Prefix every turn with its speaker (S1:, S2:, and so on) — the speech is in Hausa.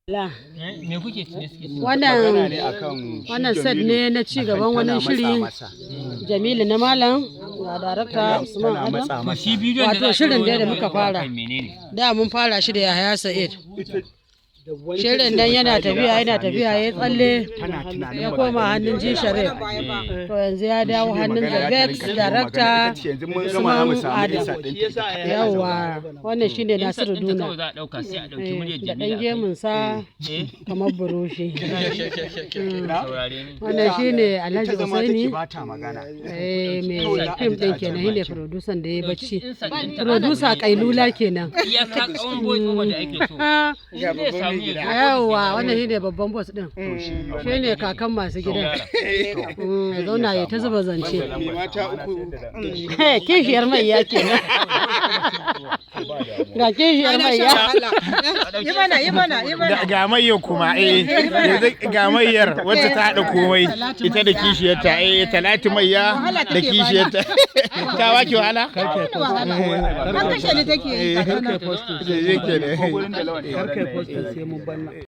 S1: Me kuke ci?
S2: Wannan set ne na ci gaban wani shiri Jamilu na Malam ga darakta Usman Adam. Wato shirin da muka fara. Da mun fara shi da Yahaya Sa'id. Shirin nan yana tafiya ya tsalle ya koma hannun Ji Sharif. To yanzu ya dawo hannun Zabex darakta Usman Adam. Yawa wannan shine Nasiru Duna. Da ɗan gemunsa kamar burushi. Wannan shine Alhaji Usaini. Mai fim ɗin kenan shine producer da ya bacci. Producer Kailula kenan. Yawa wannan shi ne babban boss din, shi ne kakan masu gidan. Ya zauna ya ta zuba zance. Kishiyar mai ya kenan. Ga kishiyar mai ya. Yi mana.
S3: Ga mayyar kuma ga mayyar wacce ta haɗa komai ita da kishiyarta Talatu Mayya da kishiyarta. Ka wake wahala?
S2: An kashe ni take yi.
S3: Karkai postin.
S2: Karkai postin sai mun banna.